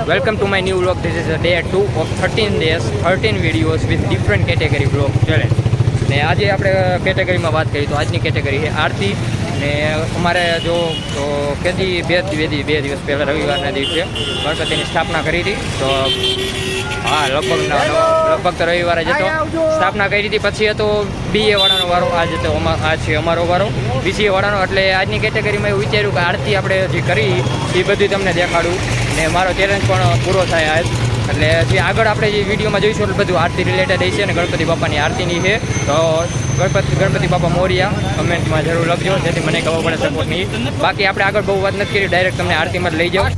Welcome to my new vlog. This is a day 2 of 13 days, 13 videos with different category vlog challenge. ને આજે આપણે કેટેગરીમાં વાત કરીએ તો આજની કેટેગરી છે આરતી ને અમારે જો તો કેદી બે દિવસ પહેલાં રવિવારના દિવસે ગણપતિની સ્થાપના કરી હતી તો હા લગભગ તો રવિવારે જ હતો સ્થાપના કરી હતી. પછી હતો BA વાળાનો વારો, આજ તો આ છે અમારો વારો BCA વાળાનો. એટલે આજની કેટેગરીમાં એવું વિચાર્યું કે આરતી આપણે જે કરી એ બધું તમને દેખાડું ને મારો ચેલેન્જ પણ પૂરો થાય આજ. એટલે જે આગળ આપણે જે વિડીયોમાં જોઈશું એટલે બધું આરતી રિલેટેડ છે અને ગણપતિ બાપાની આરતીની છે. તો ગણપતિ બાપા મોરિયા કમેન્ટમાં જરૂર લખજો જેથી મને ખબર પડે સપોર્ટની. બાકી આપણે આગળ બહુ વાત નથી કરી, ડાયરેક્ટ તમને આરતીમાં જ લઈ જાઓ.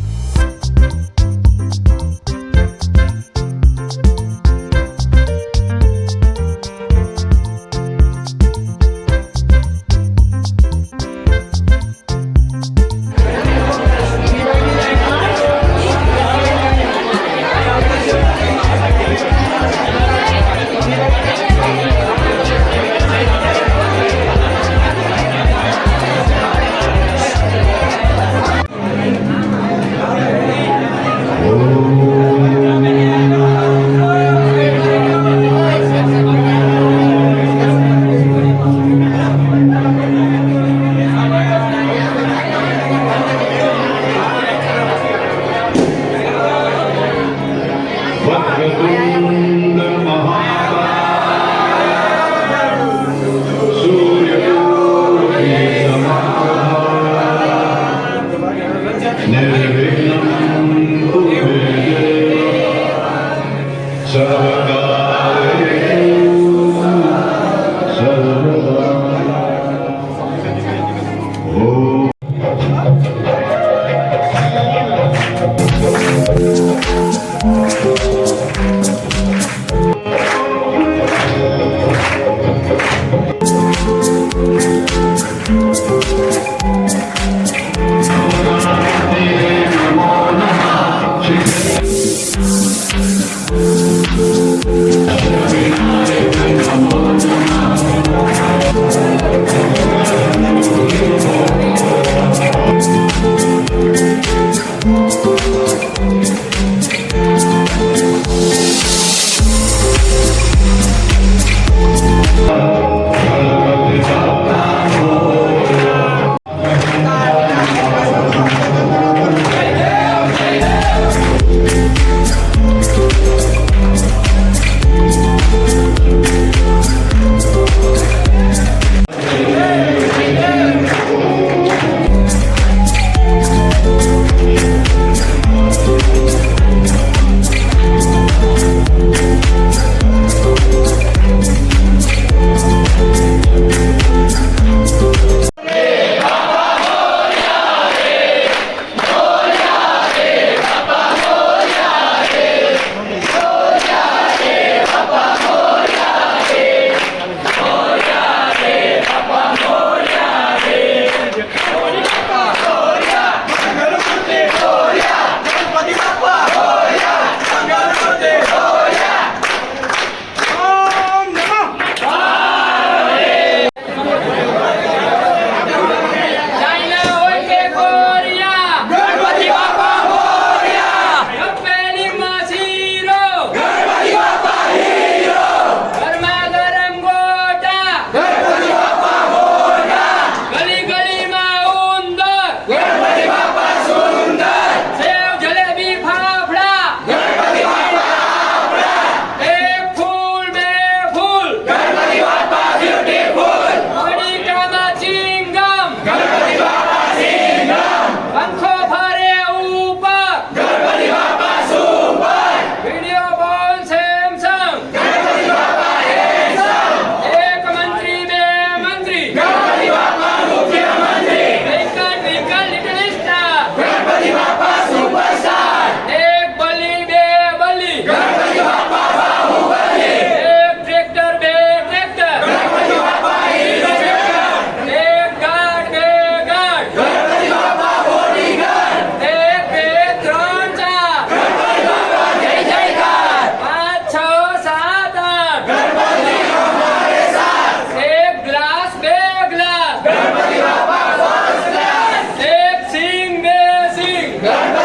ગણપતિ